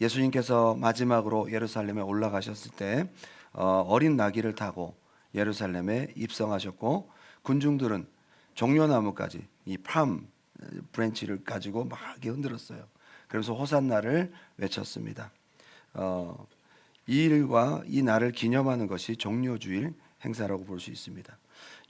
예수님께서 마지막으로 예루살렘에 올라가셨을 때 어린 나귀를 타고 예루살렘에 입성하셨고, 군중들은 종려나무까지 이 팜 브랜치를 가지고 막 이렇게 흔들었어요. 그래서 호산나를 외쳤습니다. 이 일과 이 날을 기념하는 것이 종려주일 행사라고 볼 수 있습니다.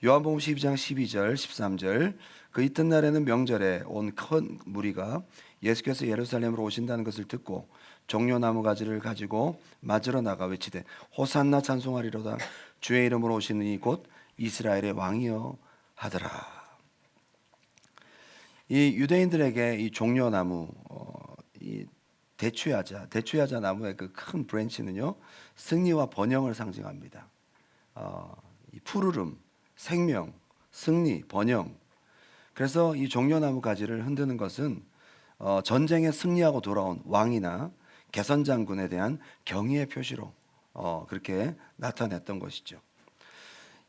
요한복음 12장 12절 13절, 그 이튿날에는 명절에 온 큰 무리가 예수께서 예루살렘으로 오신다는 것을 듣고 종려나무 가지를 가지고 맞으러 나가 외치되 호산나 찬송하리로다, 주의 이름으로 오시는 이 곧 이스라엘의 왕이여 하더라. 이 유대인들에게 이 종려나무, 이 대추야자 나무의 그 큰 브랜치는요, 승리와 번영을 상징합니다. 이 푸르름, 생명, 승리, 번영. 그래서 이 종려나무 가지를 흔드는 것은 전쟁에 승리하고 돌아온 왕이나 개선 장군에 대한 경의의 표시로 그렇게 나타냈던 것이죠.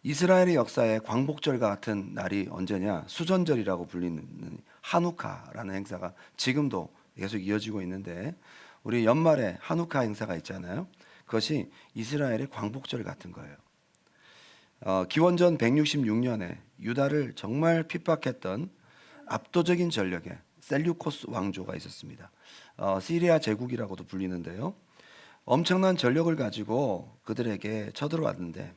이스라엘의 역사에 광복절과 같은 날이 언제냐? 수전절이라고 불리는 하누카라는 행사가 지금도 계속 이어지고 있는데, 우리 연말에 하누카 행사가 있잖아요. 그것이 이스라엘의 광복절 같은 거예요. 기원전 166년에 유다를 정말 핍박했던 압도적인 전력의 셀류코스 왕조가 있었습니다. 시리아 제국이라고도 불리는데요. 엄청난 전력을 가지고 그들에게 쳐들어왔는데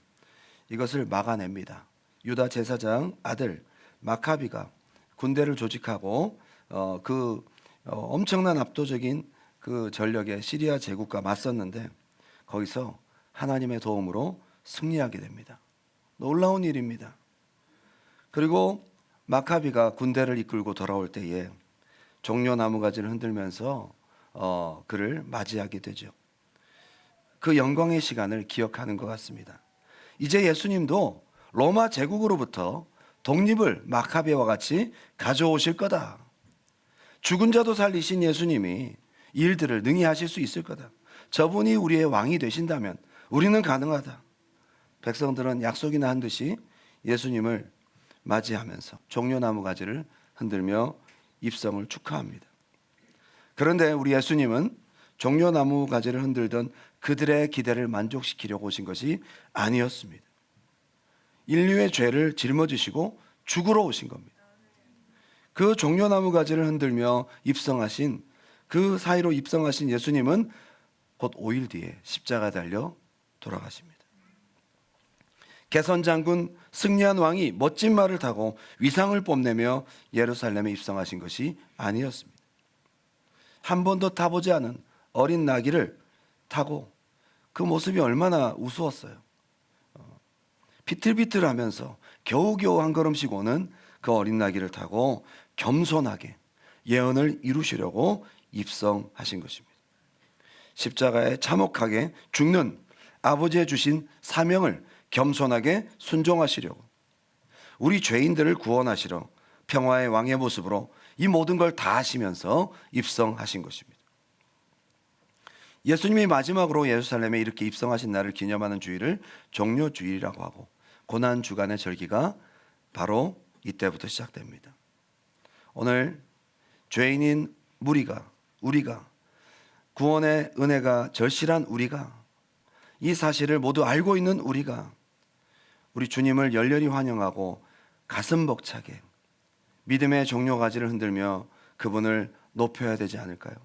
이것을 막아냅니다. 유다 제사장 아들 마카비가 군대를 조직하고 엄청난 압도적인 그 전력의 시리아 제국과 맞섰는데 거기서 하나님의 도움으로 승리하게 됩니다. 놀라운 일입니다. 그리고 마카비가 군대를 이끌고 돌아올 때에 종려나무 가지를 흔들면서 그를 맞이하게 되죠. 그 영광의 시간을 기억하는 것 같습니다. 이제 예수님도 로마 제국으로부터 독립을 마카베와 같이 가져오실 거다. 죽은 자도 살리신 예수님이 일들을 능히 하실 수 있을 거다. 저분이 우리의 왕이 되신다면 우리는 가능하다. 백성들은 약속이나 한 듯이 예수님을 맞이하면서 종려나무 가지를 흔들며 입성을 축하합니다. 그런데 우리 예수님은 종려나무 가지를 흔들던 그들의 기대를 만족시키려고 오신 것이 아니었습니다. 인류의 죄를 짊어지시고 죽으러 오신 겁니다. 그 종려나무 가지를 흔들며 입성하신, 그 사이로 입성하신 예수님은 곧 5일 뒤에 십자가 달려 돌아가십니다. 개선 장군 승리한 왕이 멋진 말을 타고 위상을 뽐내며 예루살렘에 입성하신 것이 아니었습니다. 한 번도 타보지 않은 어린 나귀를 타고, 그 모습이 얼마나 우스웠어요. 비틀비틀하면서 겨우겨우 한 걸음씩 오는 그 어린 나귀를 타고 겸손하게 예언을 이루시려고 입성하신 것입니다. 십자가에 참혹하게 죽는 아버지의 주신 사명을 겸손하게 순종하시려고, 우리 죄인들을 구원하시러 평화의 왕의 모습으로 이 모든 걸 다 하시면서 입성하신 것입니다. 예수님이 마지막으로 예루살렘에 이렇게 입성하신 날을 기념하는 주일을 종려주일이라고 하고, 고난주간의 절기가 바로 이때부터 시작됩니다. 오늘 죄인인 우리가 구원의 은혜가 절실한 우리가, 이 사실을 모두 알고 있는 우리가 우리 주님을 열렬히 환영하고 가슴 벅차게 믿음의 종려가지를 흔들며 그분을 높여야 되지 않을까요?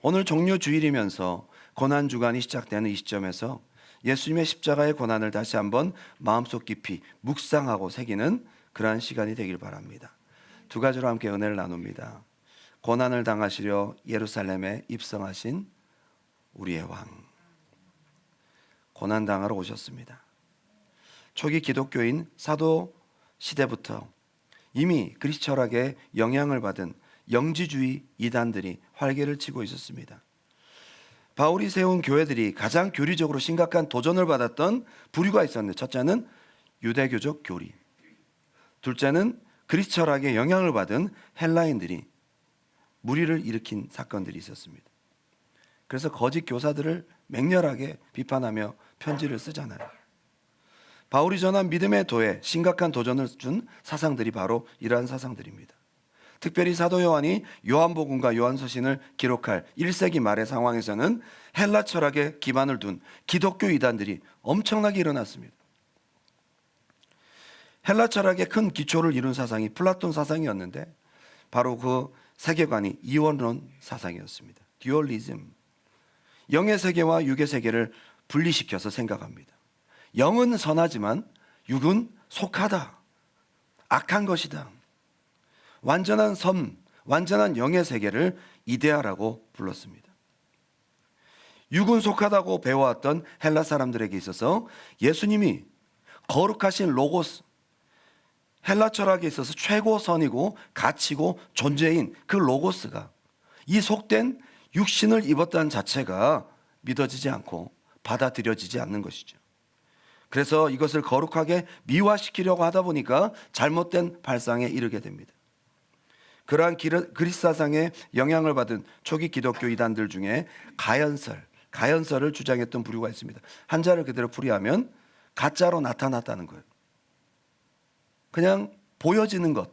오늘 종려주일이면서 고난주간이 시작되는 이 시점에서 예수님의 십자가의 고난을 다시 한번 마음속 깊이 묵상하고 새기는 그러한 시간이 되길 바랍니다. 두 가지로 함께 은혜를 나눕니다. 고난을 당하시려 예루살렘에 입성하신 우리의 왕, 고난당하러 오셨습니다. 초기 기독교인 사도 시대부터 이미 그리스 철학에 영향을 받은 영지주의 이단들이 활개를 치고 있었습니다. 바울이 세운 교회들이 가장 교리적으로 심각한 도전을 받았던 부류가 있었는데, 첫째는 유대교적 교리, 둘째는 그리스 철학에 영향을 받은 헬라인들이 무리를 일으킨 사건들이 있었습니다. 그래서 거짓 교사들을 맹렬하게 비판하며 편지를 쓰잖아요. 바울이 전한 믿음의 도에 심각한 도전을 준 사상들이 바로 이러한 사상들입니다. 특별히 사도 요한이 요한복음과 요한서신을 기록할 1세기 말의 상황에서는 헬라 철학에 기반을 둔 기독교 이단들이 엄청나게 일어났습니다. 헬라 철학의 큰 기초를 이룬 사상이 플라톤 사상이었는데 바로 그 세계관이 이원론 사상이었습니다. 듀얼리즘. 영의 세계와 육의 세계를 분리시켜서 생각합니다. 영은 선하지만 육은 속하다. 악한 것이다. 완전한 선, 완전한 영의 세계를 이데아라고 불렀습니다. 육은 속하다고 배워왔던 헬라 사람들에게 있어서 예수님이 거룩하신 로고스, 헬라 철학에 있어서 최고 선이고 가치고 존재인 그 로고스가 이 속된 육신을 입었다는 자체가 믿어지지 않고 받아들여지지 않는 것이죠. 그래서 이것을 거룩하게 미화시키려고 하다 보니까 잘못된 발상에 이르게 됩니다. 그러한 그리스 사상에 영향을 받은 초기 기독교 이단들 중에 가연설을 주장했던 부류가 있습니다. 한자를 그대로 풀이하면 가짜로 나타났다는 거예요. 그냥 보여지는 것,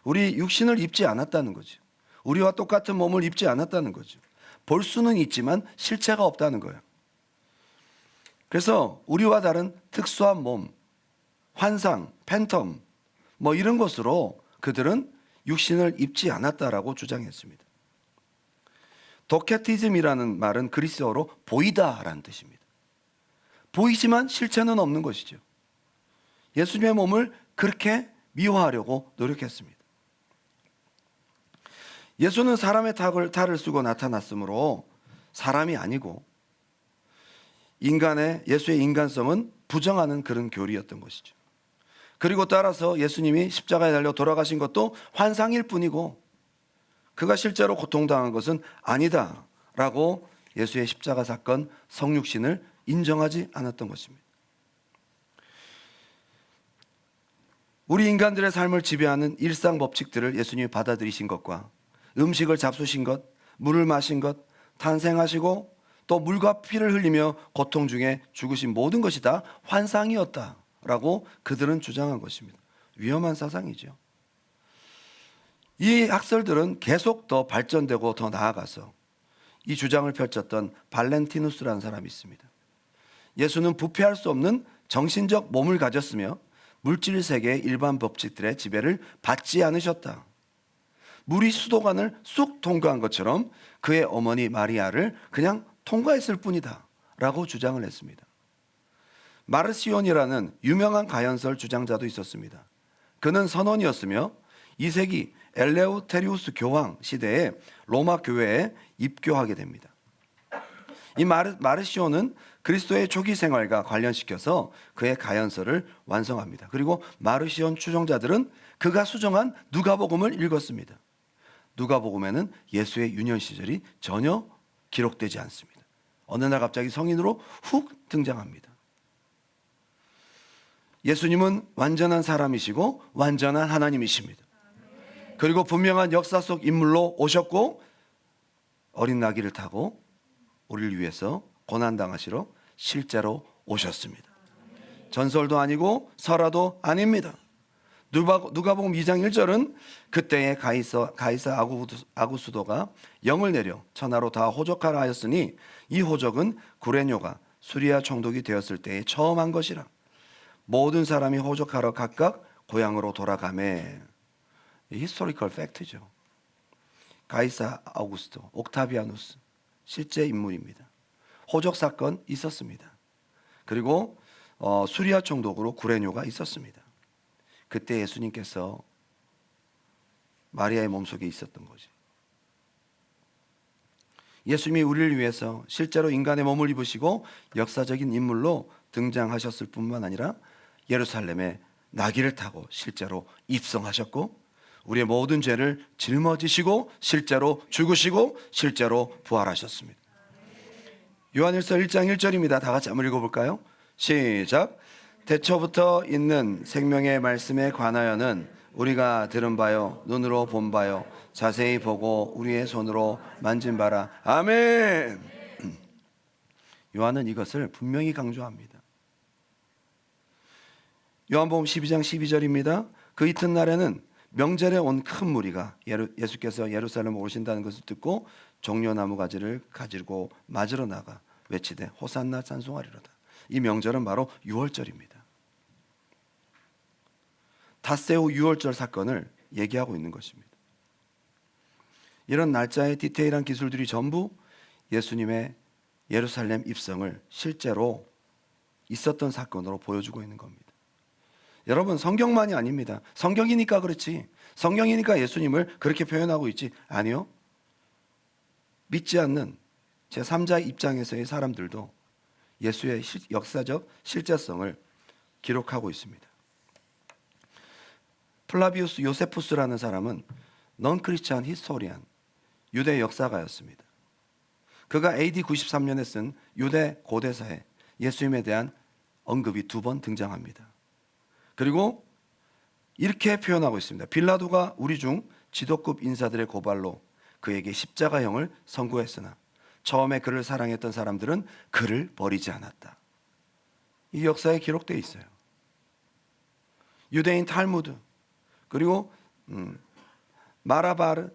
우리 육신을 입지 않았다는 거죠. 우리와 똑같은 몸을 입지 않았다는 거죠. 볼 수는 있지만 실체가 없다는 거예요. 그래서 우리와 다른 특수한 몸, 환상, 팬텀 이런 것으로 그들은 육신을 입지 않았다라고 주장했습니다. 도케티즘이라는 말은 그리스어로 보이다라는 뜻입니다. 보이지만 실체는 없는 것이죠. 예수님의 몸을 그렇게 미화하려고 노력했습니다. 예수는 사람의 탈을 쓰고 나타났으므로 사람이 아니고 예수의 인간성은 부정하는 그런 교리였던 것이죠. 그리고 따라서 예수님이 십자가에 달려 돌아가신 것도 환상일 뿐이고 그가 실제로 고통당한 것은 아니다라고 예수의 십자가 사건 성육신을 인정하지 않았던 것입니다. 우리 인간들의 삶을 지배하는 일상 법칙들을 예수님이 받아들이신 것과 음식을 잡수신 것, 물을 마신 것, 탄생하시고 또 물과 피를 흘리며 고통 중에 죽으신 모든 것이 다 환상이었다라고 그들은 주장한 것입니다. 위험한 사상이죠. 이 학설들은 계속 더 발전되고 더 나아가서 이 주장을 펼쳤던 발렌티누스라는 사람이 있습니다. 예수는 부패할 수 없는 정신적 몸을 가졌으며 물질 세계의 일반 법칙들의 지배를 받지 않으셨다. 물이 수도관을 쑥 통과한 것처럼 그의 어머니 마리아를 그냥 통과했을 뿐이다 라고 주장을 했습니다. 마르시온이라는 유명한 가연설 주장자도 있었습니다. 그는 선원이었으며 2세기 엘레우테리우스 교황 시대에 로마 교회에 입교하게 됩니다. 이 마르시온은 그리스도의 초기 생활과 관련시켜서 그의 가연설을 완성합니다. 그리고 마르시온 추종자들은 그가 수정한 누가복음을 읽었습니다. 누가복음에는 예수의 유년 시절이 전혀 기록되지 않습니다. 어느 날 갑자기 성인으로 훅 등장합니다. 예수님은 완전한 사람이시고 완전한 하나님이십니다. 그리고 분명한 역사 속 인물로 오셨고 어린 나귀를 타고 우리를 위해서 고난당하시러 실제로 오셨습니다. 전설도 아니고 설화도 아닙니다. 누가복음 2장 1절은 그때에 가이사 아구수도가 영을 내려 천하로 다 호적하라 하였으니 이 호적은 구레뇨가 수리아 총독이 되었을 때에 처음 한 것이라. 모든 사람이 호적하러 각각 고향으로 돌아가매. 히스토리컬 팩트죠. 가이사 아우구스토 옥타비아누스 실제 인물입니다. 호적 사건 있었습니다. 그리고 수리아 총독으로 구레뇨가 있었습니다. 그때 예수님께서 마리아의 몸속에 있었던 거지. 예수님이 우리를 위해서 실제로 인간의 몸을 입으시고 역사적인 인물로 등장하셨을 뿐만 아니라 예루살렘에 나귀를 타고 실제로 입성하셨고 우리의 모든 죄를 짊어지시고 실제로 죽으시고 실제로 부활하셨습니다. 요한일서 1장 1절입니다. 다 같이 한번 읽어볼까요? 시작. 태초부터 있는 생명의 말씀에 관하여는 우리가 들은 바요 눈으로 본 바요 자세히 보고 우리의 손으로 만진 바라. 아멘. 요한은 이것을 분명히 강조합니다. 요한복음 12장 12절입니다. 그 이튿날에는 명절에 온 큰 무리가 예수께서 예루살렘 오신다는 것을 듣고 종려나무 가지를 가지고 맞으러 나가 외치되 호산나 찬송하리로다. 이 명절은 바로 유월절입니다. 닷새우 유월절 사건을 얘기하고 있는 것입니다. 이런 날짜의 디테일한 기술들이 전부 예수님의 예루살렘 입성을 실제로 있었던 사건으로 보여주고 있는 겁니다. 여러분, 성경만이 아닙니다. 성경이니까 그렇지, 성경이니까 예수님을 그렇게 표현하고 있지, 아니요. 믿지 않는 제3자 입장에서의 사람들도 예수의 역사적 실제성을 기록하고 있습니다. 플라비우스 요세푸스라는 사람은 넌 크리스찬 히스토리안, 유대 역사가였습니다. 그가 AD 93년에 쓴 유대 고대사에 예수님에 대한 언급이 2번 등장합니다. 그리고 이렇게 표현하고 있습니다. 빌라도가 우리 중 지도급 인사들의 고발로 그에게 십자가형을 선고했으나 처음에 그를 사랑했던 사람들은 그를 버리지 않았다. 이 역사에 기록되어 있어요. 유대인 탈무드, 그리고 마라바르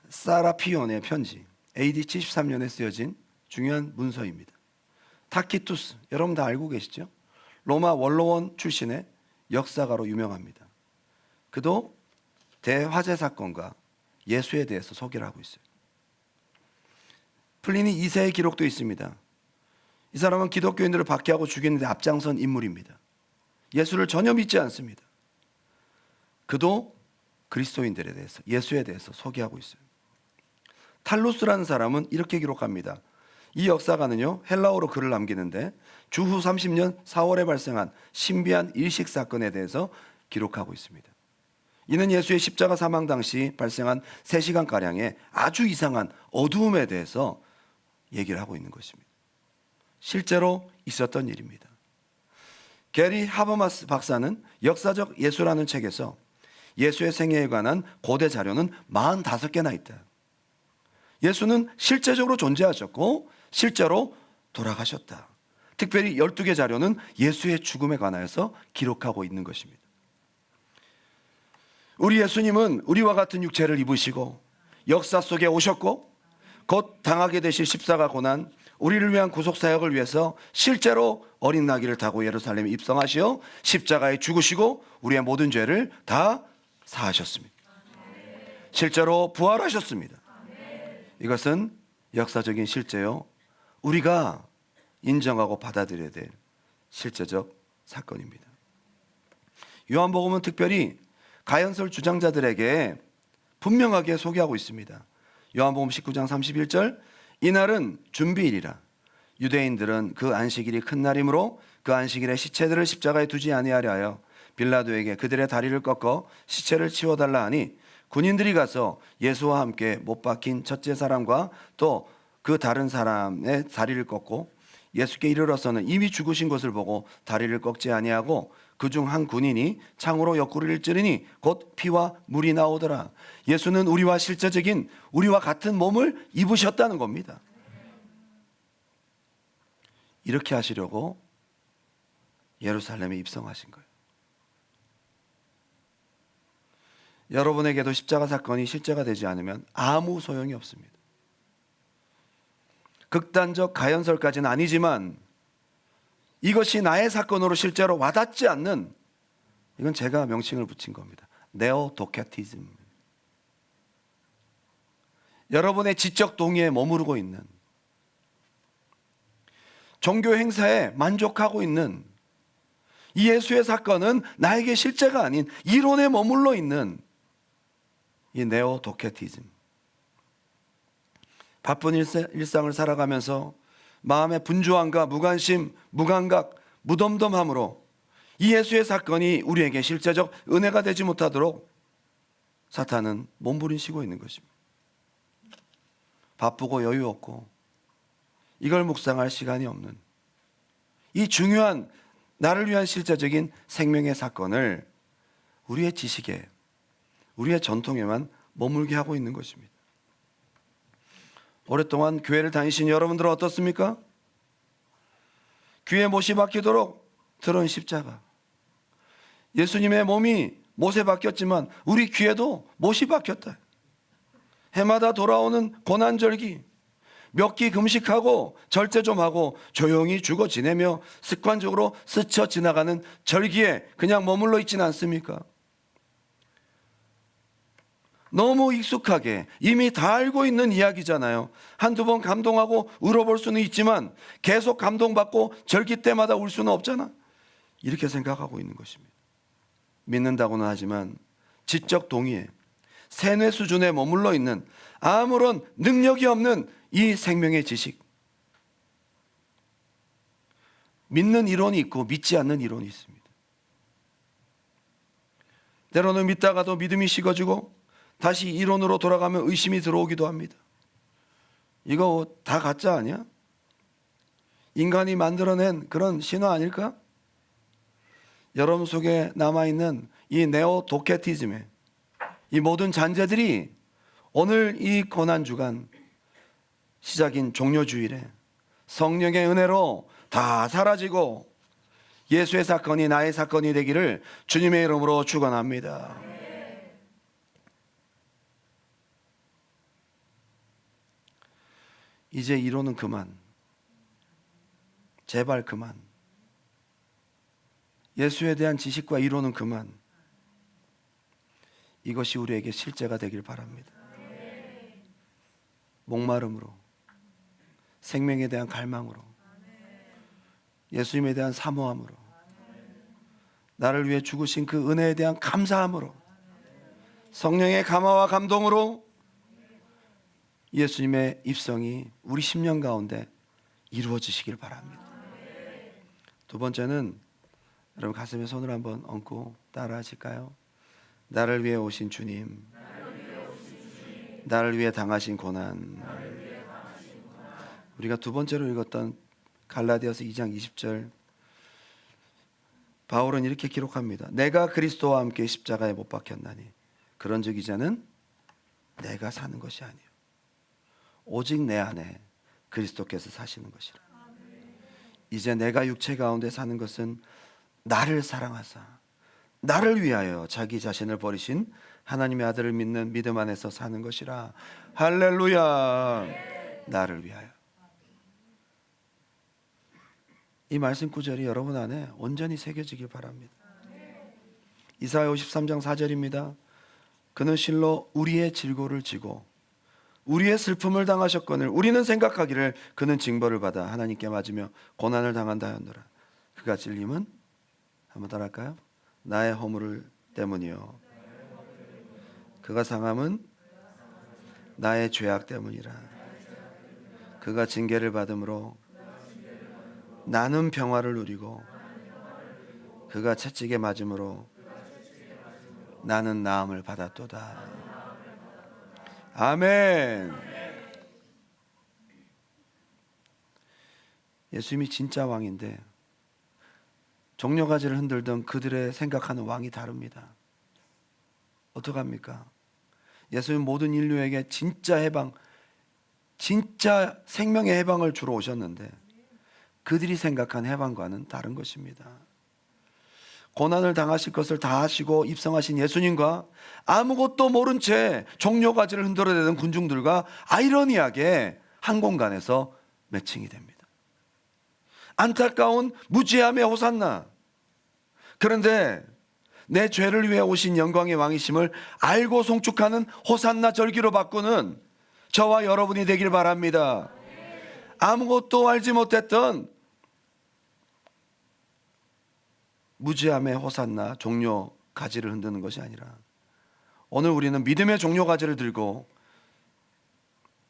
사라피온의 편지, AD 73년에 쓰여진 중요한 문서입니다. 타키투스, 여러분 다 알고 계시죠? 로마 원로원 출신의 역사가로 유명합니다. 그도 대화재 사건과 예수에 대해서 소개를 하고 있어요. 플리니 2세의 기록도 있습니다. 이 사람은 기독교인들을 박해하고 죽이는데 앞장선 인물입니다. 예수를 전혀 믿지 않습니다. 그도 그리스도인들에 대해서, 예수에 대해서 소개하고 있어요. 탈루스라는 사람은 이렇게 기록합니다. 이 역사가는요, 헬라어로 글을 남기는데 주후 30년 4월에 발생한 신비한 일식 사건에 대해서 기록하고 있습니다. 이는 예수의 십자가 사망 당시 발생한 3시간가량의 아주 이상한 어두움에 대해서 얘기를 하고 있는 것입니다. 실제로 있었던 일입니다. 게리 하버마스 박사는 역사적 예수라는 책에서 예수의 생애에 관한 고대 자료는 45개나 있다. 예수는 실제적으로 존재하셨고 실제로 돌아가셨다. 특별히 12개 자료는 예수의 죽음에 관하여서 기록하고 있는 것입니다. 우리 예수님은 우리와 같은 육체를 입으시고 역사 속에 오셨고 곧 당하게 되실 십자가 고난, 우리를 위한 구속사역을 위해서 실제로 어린 나귀를 타고 예루살렘에 입성하시어 십자가에 죽으시고 우리의 모든 죄를 다 사하셨습니다. 실제로 부활하셨습니다. 이것은 역사적인 실제요, 우리가 인정하고 받아들여야 될 실제적 사건입니다. 요한복음은 특별히 가연설 주장자들에게 분명하게 소개하고 있습니다. 요한복음 19장 31절, 이날은 준비일이라 유대인들은 그 안식일이 큰 날이므로 그 안식일에 시체들을 십자가에 두지 아니하려 하여 빌라도에게 그들의 다리를 꺾어 시체를 치워달라 하니 군인들이 가서 예수와 함께 못 박힌 첫째 사람과 또 그 다른 사람의 다리를 꺾고 예수께 이르러서는 이미 죽으신 것을 보고 다리를 꺾지 아니하고 그중 한 군인이 창으로 옆구리를 찌르니 곧 피와 물이 나오더라. 예수는 우리와 실제적인 우리와 같은 몸을 입으셨다는 겁니다. 이렇게 하시려고 예루살렘에 입성하신 거예요. 여러분에게도 십자가 사건이 실제가 되지 않으면 아무 소용이 없습니다. 극단적 가연설까지는 아니지만 이것이 나의 사건으로 실제로 와닿지 않는, 이건 제가 명칭을 붙인 겁니다. 네오도케티즘. 여러분의 지적 동의에 머무르고 있는, 종교 행사에 만족하고 있는 이 예수의 사건은 나에게 실제가 아닌 이론에 머물러 있는 이 네오도케티즘. 바쁜 일상을 살아가면서 마음의 분주함과 무관심, 무감각, 무덤덤함으로 이 예수의 사건이 우리에게 실제적 은혜가 되지 못하도록 사탄은 몸부림치고 있는 것입니다. 바쁘고 여유 없고 이걸 묵상할 시간이 없는 이 중요한 나를 위한 실제적인 생명의 사건을 우리의 지식에, 우리의 전통에만 머물게 하고 있는 것입니다. 오랫동안 교회를 다니신 여러분들은 어떻습니까? 귀에 못이 박히도록 들은 십자가, 예수님의 몸이 못에 박혔지만 우리 귀에도 못이 박혔다. 해마다 돌아오는 고난절기, 몇 끼 금식하고 절제 좀 하고 조용히 죽어 지내며 습관적으로 스쳐 지나가는 절기에 그냥 머물러 있지는 않습니까? 너무 익숙하게 이미 다 알고 있는 이야기잖아요. 한두 번 감동하고 울어볼 수는 있지만 계속 감동받고 절기 때마다 울 수는 없잖아. 이렇게 생각하고 있는 것입니다. 믿는다고는 하지만 지적 동의에 세뇌 수준에 머물러 있는 아무런 능력이 없는 이 생명의 지식. 믿는 이론이 있고 믿지 않는 이론이 있습니다. 때로는 믿다가도 믿음이 식어지고 다시 이론으로 돌아가면 의심이 들어오기도 합니다. 이거 다 가짜 아니야? 인간이 만들어낸 그런 신화 아닐까? 여러분 속에 남아있는 이 네오 도케티즘의 이 모든 잔재들이 오늘 이 고난주간 시작인 종료주일에 성령의 은혜로 다 사라지고 예수의 사건이 나의 사건이 되기를 주님의 이름으로 축원합니다. 이제 이론은 그만. 제발 그만. 예수에 대한 지식과 이론은 그만. 이것이 우리에게 실제가 되길 바랍니다. 목마름으로, 생명에 대한 갈망으로, 예수님에 대한 사모함으로, 나를 위해 죽으신 그 은혜에 대한 감사함으로, 성령의 감화와 감동으로 예수님의 입성이 우리 심령 가운데 이루어지시길 바랍니다. 두 번째는 여러분 가슴에 손을 한번 얹고 따라 하실까요? 나를 위해 오신 주님, 나를 위해 당하신 고난. 우리가 두 번째로 읽었던 갈라디아서 2장 20절, 바울은 이렇게 기록합니다. 내가 그리스도와 함께 십자가에 못 박혔나니 그런즉 이제는 내가 사는 것이 아니요 오직 내 안에 그리스도께서 사시는 것이라. 이제 내가 육체 가운데 사는 것은 나를 사랑하사 나를 위하여 자기 자신을 버리신 하나님의 아들을 믿는 믿음 안에서 사는 것이라. 할렐루야. 나를 위하여. 이 말씀 구절이 여러분 안에 온전히 새겨지길 바랍니다. 이사야 53장 4절입니다. 그는 실로 우리의 질고를 지고 우리의 슬픔을 당하셨거늘 우리는 생각하기를 그는 징벌을 받아 하나님께 맞으며 고난을 당한다 하였노라. 그가 찔림은 한번 따라할까요? 나의 허물 때문이요 그가 상함은 나의 죄악 때문이라. 그가 징계를 받음으로 나는 평화를 누리고 그가 채찍에 맞음으로 나는 나음을 받았도다. 아멘. 예수님이 진짜 왕인데 종려가지를 흔들던 그들의 생각하는 왕이 다릅니다. 어떡합니까? 예수님 모든 인류에게 진짜 해방, 진짜 생명의 해방을 주러 오셨는데 그들이 생각한 해방과는 다른 것입니다. 고난을 당하실 것을 다 하시고 입성하신 예수님과 아무것도 모른 채 종려가지를 흔들어대던 군중들과 아이러니하게 한 공간에서 매칭이 됩니다. 안타까운 무지함의 호산나. 그런데 내 죄를 위해 오신 영광의 왕이심을 알고 송축하는 호산나 절기로 바꾸는 저와 여러분이 되길 바랍니다. 아무것도 알지 못했던 무지함의 호산나 종려 가지를 흔드는 것이 아니라 오늘 우리는 믿음의 종려 가지를 들고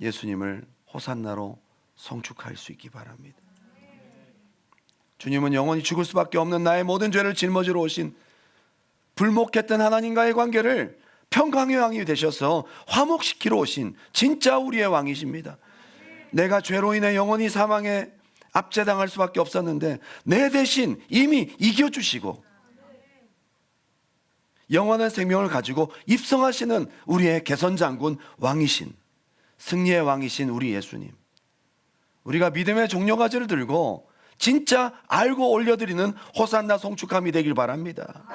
예수님을 호산나로 송축할 수 있기 바랍니다. 주님은 영원히 죽을 수밖에 없는 나의 모든 죄를 짊어지러 오신 불목했던 하나님과의 관계를 평강의 왕이 되셔서 화목시키러 오신 진짜 우리의 왕이십니다. 내가 죄로 인해 영원히 사망에 압제당할 수밖에 없었는데 내 대신 이미 이겨주시고 영원한 생명을 가지고 입성하시는 우리의 개선장군 왕이신, 승리의 왕이신 우리 예수님, 우리가 믿음의 종려가지를 들고 진짜 알고 올려드리는 호산나 송축함이 되길 바랍니다.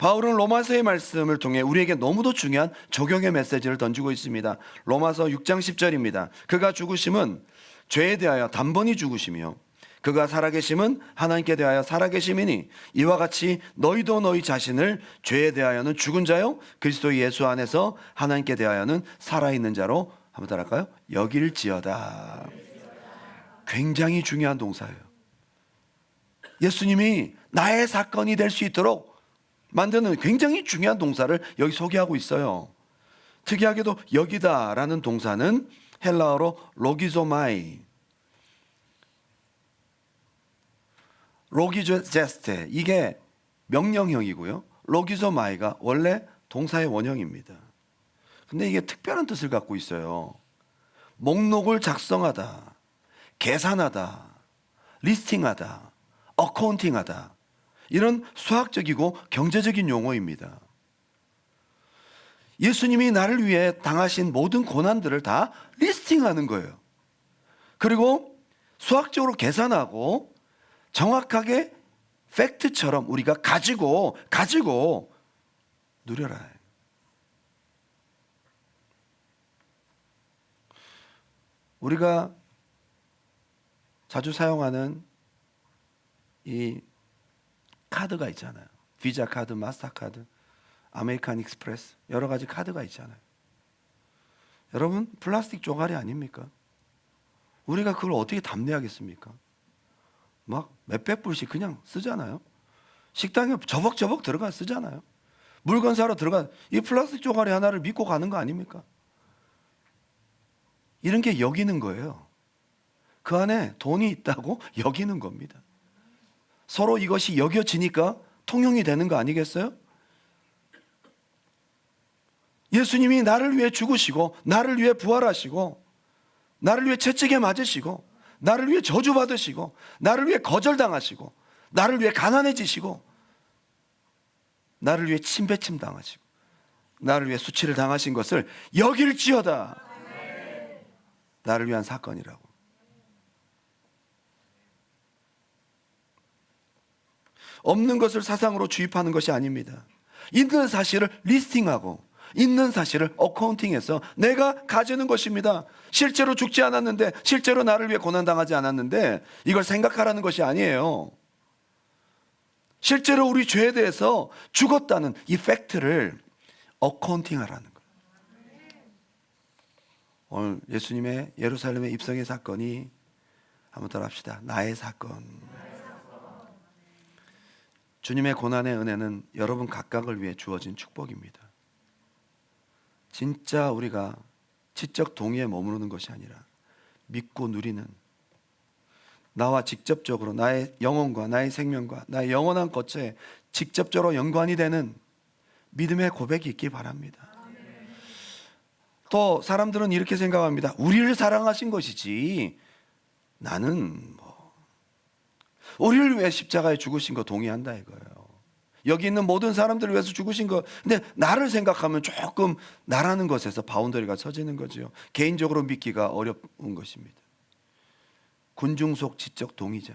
바울은 로마서의 말씀을 통해 우리에게 너무도 중요한 적용의 메시지를 던지고 있습니다. 로마서 6장 10절입니다. 그가 죽으심은 죄에 대하여 단번이 죽으시며 그가 살아계심은 하나님께 대하여 살아계심이니 이와 같이 너희도 너희 자신을 죄에 대하여는 죽은 자요 그리스도 예수 안에서 하나님께 대하여는 살아있는 자로 한번 따라할까요? 여길지어다. 굉장히 중요한 동사예요. 예수님이 나의 사건이 될 수 있도록 만드는 굉장히 중요한 동사를 여기 소개하고 있어요. 특이하게도 여기다라는 동사는 헬라어로 로기조마이, 로기제스테, 이게 명령형이고요. 로기조마이가 원래 동사의 원형입니다. 근데 이게 특별한 뜻을 갖고 있어요. 목록을 작성하다, 계산하다, 리스팅하다, 어카운팅하다, 이런 수학적이고 경제적인 용어입니다. 예수님이 나를 위해 당하신 모든 고난들을 다 리스팅하는 거예요. 그리고 수학적으로 계산하고 정확하게 팩트처럼 우리가 가지고 누려라. 우리가 자주 사용하는 이 카드가 있잖아요. 비자 카드, 마스터카드, 아메리칸 익스프레스, 여러 가지 카드가 있잖아요. 여러분, 플라스틱 쪼가리 아닙니까? 우리가 그걸 어떻게 답례하겠습니까? 막 몇백 불씩 그냥 쓰잖아요. 식당에 저벅저벅 들어가 쓰잖아요. 물건 사러 들어가, 이 플라스틱 쪼가리 하나를 믿고 가는 거 아닙니까? 이런 게 여기는 거예요. 그 안에 돈이 있다고 여기는 겁니다. 서로 이것이 여겨지니까 통용이 되는 거 아니겠어요? 예수님이 나를 위해 죽으시고, 나를 위해 부활하시고, 나를 위해 채찍에 맞으시고, 나를 위해 저주받으시고, 나를 위해 거절당하시고, 나를 위해 가난해지시고, 나를 위해 침배침 당하시고, 나를 위해 수치를 당하신 것을 여길지어다. 나를 위한 사건이라고. 없는 것을 사상으로 주입하는 것이 아닙니다. 있는 사실을 리스팅하고 있는 사실을 어카운팅해서 내가 가지는 것입니다. 실제로 죽지 않았는데, 실제로 나를 위해 고난당하지 않았는데 이걸 생각하라는 것이 아니에요. 실제로 우리 죄에 대해서 죽었다는 이 팩트를 어카운팅하라는 거예요. 오늘 예수님의 예루살렘의 입성의 사건이, 한번 따라 합시다. 나의 사건. 주님의 고난의 은혜는 여러분 각각을 위해 주어진 축복입니다. 진짜 우리가 지적 동의에 머무르는 것이 아니라 믿고 누리는, 나와 직접적으로 나의 영혼과 나의 생명과 나의 영원한 거처에 직접적으로 연관이 되는 믿음의 고백이 있기 바랍니다. 또 사람들은 이렇게 생각합니다. 우리를 사랑하신 것이지 나는 우리를 위해 십자가에 죽으신 거 동의한다 이거예요. 여기 있는 모든 사람들을 위해서 죽으신 거, 근데 나를 생각하면 조금 나라는 것에서 바운더리가 서지는 거죠. 개인적으로 믿기가 어려운 것입니다. 군중 속 지적 동의자,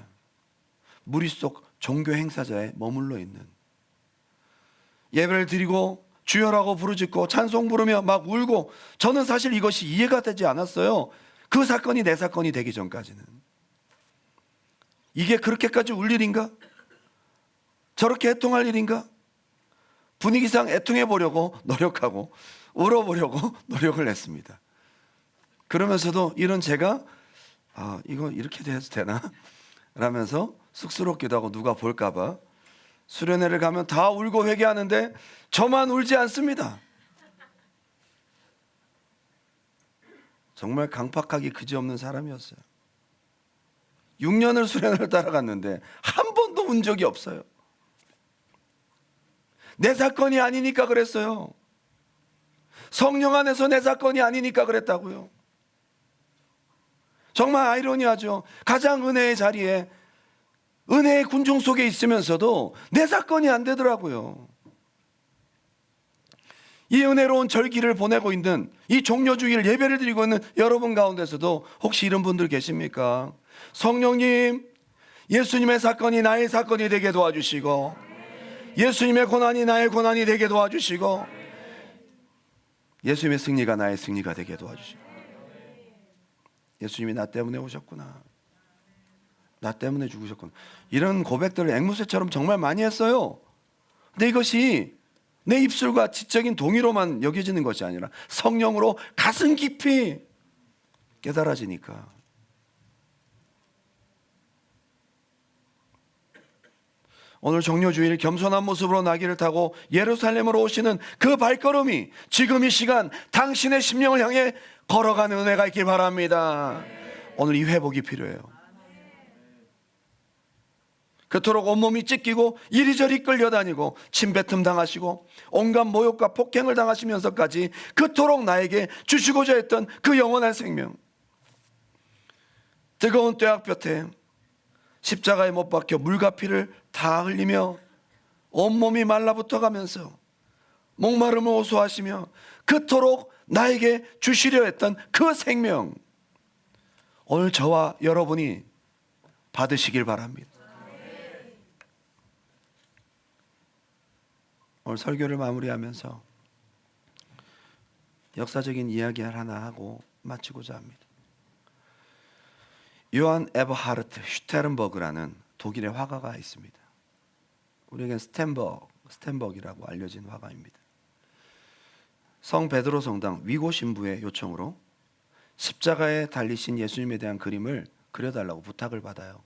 무리 속 종교 행사자에 머물러 있는, 예배를 드리고 주여라고 부르짖고 찬송 부르며 막 울고, 저는 사실 이것이 이해가 되지 않았어요. 그 사건이 내 사건이 되기 전까지는. 이게 그렇게까지 울 일인가? 저렇게 애통할 일인가? 분위기상 애통해 보려고 노력하고 울어보려고 노력을 했습니다. 그러면서도 이런 제가 이거 이렇게 해도 되나? 라면서 쑥스럽기도 하고 누가 볼까 봐 수련회를 가면 다 울고 회개하는데 저만 울지 않습니다. 정말 강팍하기 그지없는 사람이었어요. 6년을 수련회를 따라갔는데 한 번도 운 적이 없어요. 내 사건이 아니니까 그랬어요. 성령 안에서 내 사건이 아니니까 그랬다고요. 정말 아이러니하죠. 가장 은혜의 자리에, 은혜의 군중 속에 있으면서도 내 사건이 안 되더라고요. 이 은혜로운 절기를 보내고 있는, 이 종료주일 예배를 드리고 있는 여러분 가운데서도 혹시 이런 분들 계십니까? 성령님, 예수님의 사건이 나의 사건이 되게 도와주시고, 예수님의 고난이 나의 고난이 되게 도와주시고 예수님의 승리가 나의 승리가 되게 도와주시고 예수님이 나 때문에 오셨구나. 나 때문에 죽으셨구나. 이런 고백들을 앵무새처럼 정말 많이 했어요. 근데 이것이 내 입술과 지적인 동의로만 여겨지는 것이 아니라 성령으로 가슴 깊이 깨달아지니까. 오늘 종료주일 겸손한 모습으로 나귀를 타고 예루살렘으로 오시는 그 발걸음이 지금 이 시간 당신의 심령을 향해 걸어가는 은혜가 있길 바랍니다. 오늘 이 회복이 필요해요. 그토록 온몸이 찢기고 이리저리 끌려다니고 침뱉음 당하시고 온갖 모욕과 폭행을 당하시면서까지 그토록 나에게 주시고자 했던 그 영원한 생명, 뜨거운 뙤약볕에 십자가에 못 박혀 물과 피를 다 흘리며 온몸이 말라붙어 가면서 목마름을 호소하시며 그토록 나에게 주시려 했던 그 생명, 오늘 저와 여러분이 받으시길 바랍니다. 오늘 설교를 마무리하면서 역사적인 이야기를 하나 하고 마치고자 합니다. 요한 에버하르트 슈테른버그라는 독일의 화가가 있습니다. 우리에겐 스텐버그라고 알려진 화가입니다. 성 베드로 성당 위고 신부의 요청으로 십자가에 달리신 예수님에 대한 그림을 그려달라고 부탁을 받아요.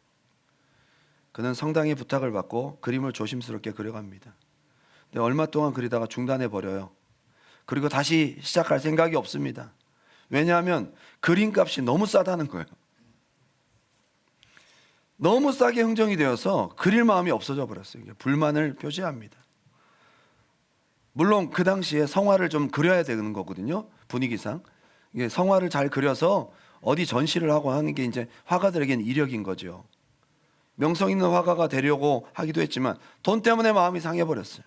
그는 성당의 부탁을 받고 그림을 조심스럽게 그려갑니다. 근데 얼마 동안 그리다가 중단해 버려요. 그리고 다시 시작할 생각이 없습니다. 왜냐하면 그림값이 너무 싸다는 거예요. 너무 싸게 흥정이 되어서 그릴 마음이 없어져 버렸어요. 불만을 표시합니다. 물론 그 당시에 성화를 좀 그려야 되는 거거든요. 분위기상 이게 성화를 잘 그려서 어디 전시를 하고 하는 게 이제 화가들에게는 이력인 거죠. 명성 있는 화가가 되려고 하기도 했지만 돈 때문에 마음이 상해 버렸어요.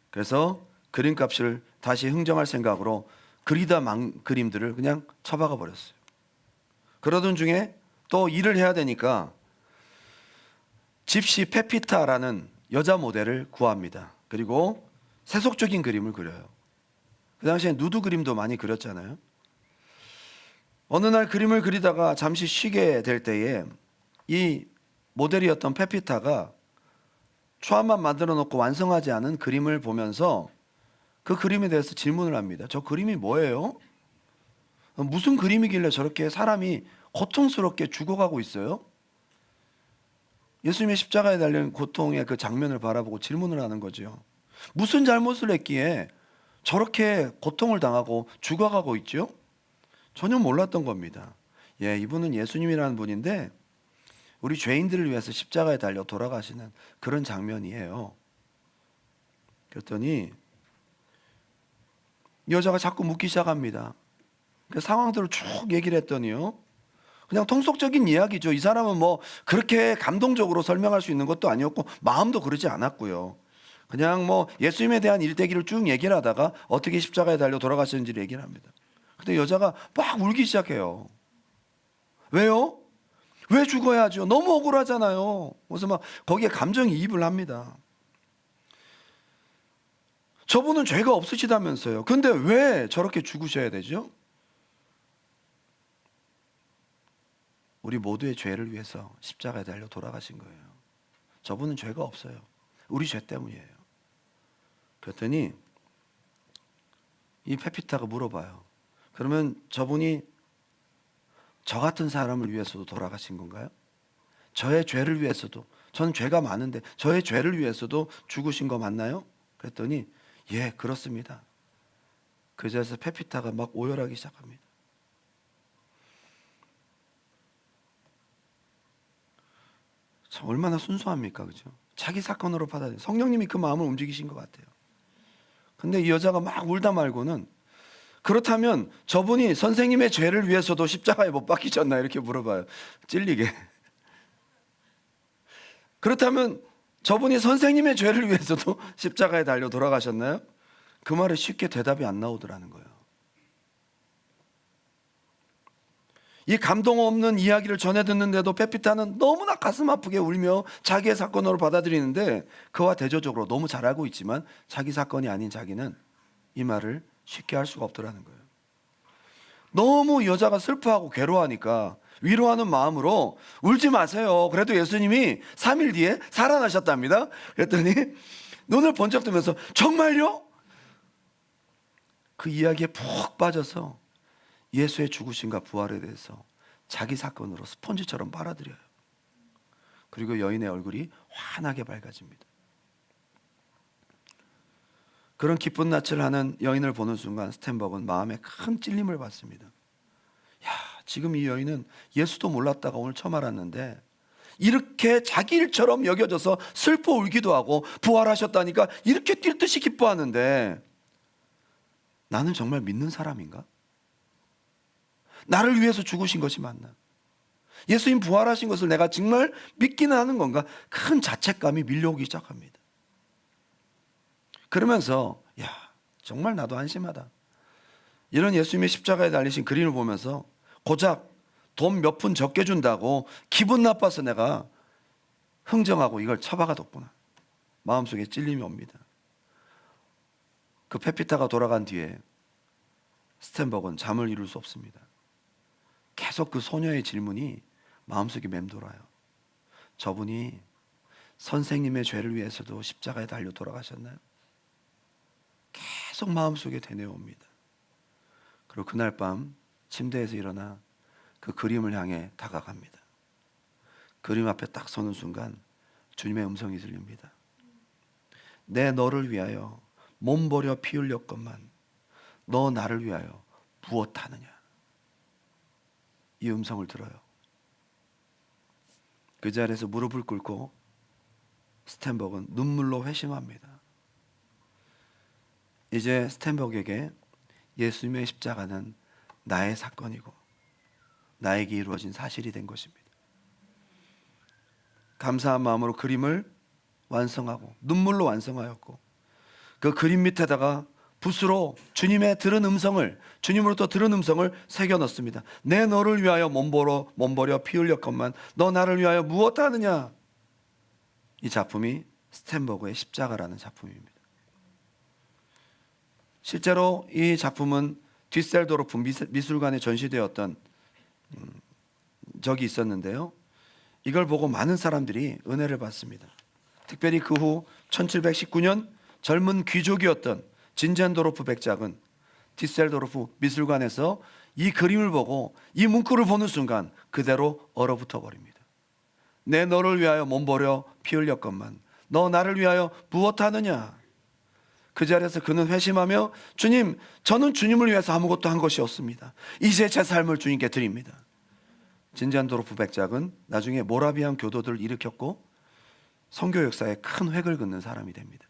그래서 그림값을 다시 흥정할 생각으로 그리다 만 그림들을 그냥 처박아 버렸어요. 그러던 중에 또 일을 해야 되니까 집시 페피타라는 여자 모델을 구합니다. 그리고 세속적인 그림을 그려요. 그 당시에 누드 그림도 많이 그렸잖아요. 어느 날 그림을 그리다가 잠시 쉬게 될 때에 이 모델이었던 페피타가 초안만 만들어 놓고 완성하지 않은 그림을 보면서 그 그림에 대해서 질문을 합니다. 저 그림이 뭐예요? 무슨 그림이길래 저렇게 사람이 고통스럽게 죽어가고 있어요? 예수님의 십자가에 달린 고통의 그 장면을 바라보고 질문을 하는 거죠. 무슨 잘못을 했기에 저렇게 고통을 당하고 죽어가고 있죠? 전혀 몰랐던 겁니다. 이분은 예수님이라는 분인데 우리 죄인들을 위해서 십자가에 달려 돌아가시는 그런 장면이에요. 그랬더니 여자가 자꾸 묻기 시작합니다. 그 상황들을 쭉 얘기를 했더니요, 그냥 통속적인 이야기죠. 이 사람은 뭐 그렇게 감동적으로 설명할 수 있는 것도 아니었고 마음도 그러지 않았고요. 그냥 뭐 예수님에 대한 일대기를 쭉 얘기를 하다가 어떻게 십자가에 달려 돌아가셨는지를 얘기를 합니다. 근데 여자가 막 울기 시작해요. 왜요? 왜 죽어야죠? 너무 억울하잖아요. 그래서 막 거기에 감정이입을 합니다. 저분은 죄가 없으시다면서요. 근데 왜 저렇게 죽으셔야 되죠? 우리 모두의 죄를 위해서 십자가에 달려 돌아가신 거예요. 저분은 죄가 없어요. 우리 죄 때문이에요. 그랬더니 이 페피타가 물어봐요. 그러면 저분이 저 같은 사람을 위해서도 돌아가신 건가요? 저의 죄를 위해서도, 저는 죄가 많은데 저의 죄를 위해서도 죽으신 거 맞나요? 그랬더니 예, 그렇습니다. 그 자리에서 페피타가 막 오열하기 시작합니다. 참 얼마나 순수합니까, 그죠? 자기 사건으로 받아들여 성령님이 그 마음을 움직이신 것 같아요. 근데 이 여자가 막 울다 말고는 그렇다면 저분이 선생님의 죄를 위해서도 십자가에 못 박히셨나 이렇게 물어봐요. 찔리게. 그렇다면 저분이 선생님의 죄를 위해서도 십자가에 달려 돌아가셨나요? 그 말에 쉽게 대답이 안 나오더라는 거예요. 이 감동 없는 이야기를 전해 듣는데도 페피타는 너무나 가슴 아프게 울며 자기의 사건으로 받아들이는데, 그와 대조적으로 너무 잘 알고 있지만 자기 사건이 아닌 자기는 이 말을 쉽게 할 수가 없더라는 거예요. 너무 여자가 슬퍼하고 괴로워하니까 위로하는 마음으로 울지 마세요, 그래도 예수님이 3일 뒤에 살아나셨답니다. 그랬더니 눈을 번쩍 뜨면서 정말요? 그 이야기에 푹 빠져서 예수의 죽으심과 부활에 대해서 자기 사건으로 스폰지처럼 빨아들여요. 그리고 여인의 얼굴이 환하게 밝아집니다. 그런 기쁜 낯을 하는 여인을 보는 순간 스탠버그는 마음에 큰 찔림을 받습니다. 야, 지금 이 여인은 예수도 몰랐다가 오늘 처음 알았는데 이렇게 자기 일처럼 여겨져서 슬퍼 울기도 하고 부활하셨다니까 이렇게 뛸 듯이 기뻐하는데, 나는 정말 믿는 사람인가? 나를 위해서 죽으신 것이 맞나? 예수님 부활하신 것을 내가 정말 믿기는 하는 건가? 큰 자책감이 밀려오기 시작합니다. 그러면서 야, 정말 나도 한심하다. 이런 예수님의 십자가에 달리신 그림을 보면서 고작 돈 몇 푼 적게 준다고 기분 나빠서 내가 흥정하고 이걸 처박아뒀구나. 마음속에 찔림이 옵니다. 그 페피타가 돌아간 뒤에 스탠버그는 잠을 이룰 수 없습니다. 계속 그 소녀의 질문이 마음속에 맴돌아요. 저분이 선생님의 죄를 위해서도 십자가에 달려 돌아가셨나요? 계속 마음속에 되뇌어옵니다. 그리고 그날 밤 침대에서 일어나 그 그림을 향해 다가갑니다. 그림 앞에 딱 서는 순간 주님의 음성이 들립니다. 내 너를 위하여 몸 버려 피 흘렸건만 너 나를 위하여 무엇하느냐. 이 음성을 들어요. 그 자리에서 무릎을 꿇고 스탠버그는 눈물로 회심합니다. 이제 스탠버그에게 예수님의 십자가는 나의 사건이고 나에게 이루어진 사실이 된 것입니다. 감사한 마음으로 그림을 완성하고 눈물로 완성하였고, 그 그림 밑에다가 붓으로 주님의 들은 음성을, 주님으로부터 들은 음성을 새겨 넣습니다. 내 너를 위하여 몸 버려 피 흘렸건만 너 나를 위하여 무엇 하느냐. 이 작품이 스탠버그의 십자가라는 작품입니다. 실제로 이 작품은 뒤셀도르프 미술관에 전시되었던 적이 있었는데요, 이걸 보고 많은 사람들이 은혜를 받습니다. 특별히 그 후 1719년 젊은 귀족이었던 진젠도르프 백작은 디셀도르프 미술관에서 이 그림을 보고 이 문구를 보는 순간 그대로 얼어붙어 버립니다. 내 너를 위하여 몸 버려 피 흘렸건만 너 나를 위하여 무엇 하느냐. 그 자리에서 그는 회심하며 주님, 저는 주님을 위해서 아무것도 한 것이 없습니다. 이제 제 삶을 주님께 드립니다. 진잔도르프 백작은 나중에 모라비안 교도들을 일으켰고 선교 역사에 큰 획을 긋는 사람이 됩니다.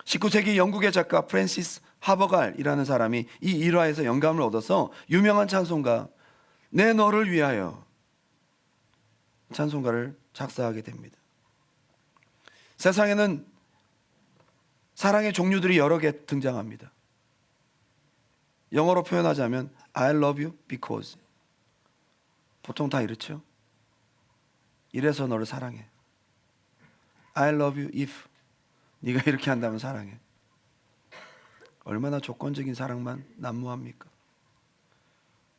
19세기 영국의 작가 프랜시스 하버갈이라는 사람이 이 일화에서 영감을 얻어서 유명한 찬송가 내 너를 위하여 찬송가를 작사하게 됩니다. 세상에는 사랑의 종류들이 여러 개 등장합니다. 영어로 표현하자면 I love you because. 보통 다 이렇죠. 이래서 너를 사랑해. I love you if. 네가 이렇게 한다면 사랑해. 얼마나 조건적인 사랑만 난무합니까?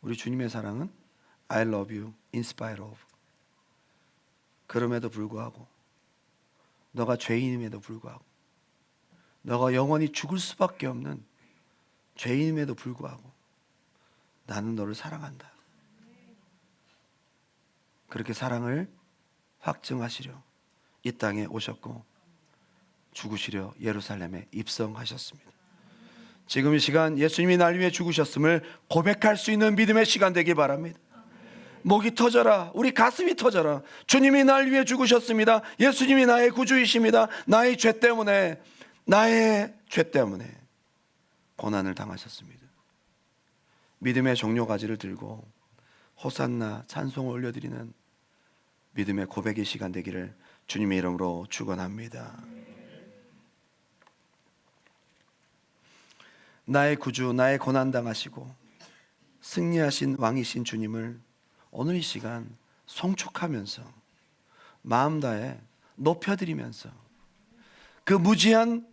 우리 주님의 사랑은 I love you in spite of. 그럼에도 불구하고, 너가 죄인임에도 불구하고, 너가 영원히 죽을 수밖에 없는 죄인임에도 불구하고 나는 너를 사랑한다. 그렇게 사랑을 확증하시려 이 땅에 오셨고 죽으시려 예루살렘에 입성하셨습니다. 지금 이 시간 예수님이 날 위해 죽으셨음을 고백할 수 있는 믿음의 시간 되길 바랍니다. 목이 터져라, 우리 가슴이 터져라. 주님이 날 위해 죽으셨습니다. 예수님이 나의 구주이십니다. 나의 죄 때문에 고난을 당하셨습니다. 믿음의 종려가지를 들고 호산나 찬송을 올려드리는 믿음의 고백의 시간 되기를 주님의 이름으로 축원합니다. 나의 구주, 나의 고난 당하시고 승리하신 왕이신 주님을 오늘 이 시간 송축하면서 마음 다해 높여드리면서 그 무지한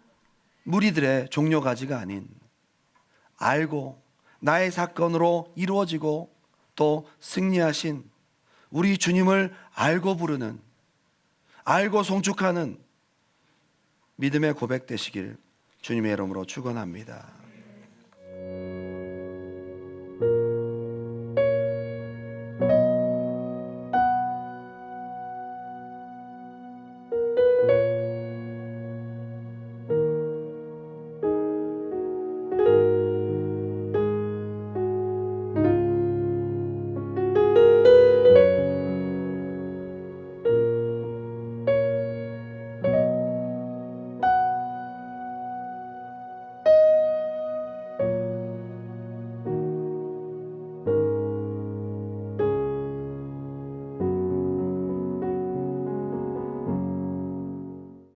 무리들의 종려가지가 아닌 알고 나의 사건으로 이루어지고 또 승리하신 우리 주님을 알고 부르는, 알고 송축하는 믿음의 고백 되시길 주님의 이름으로 축원합니다.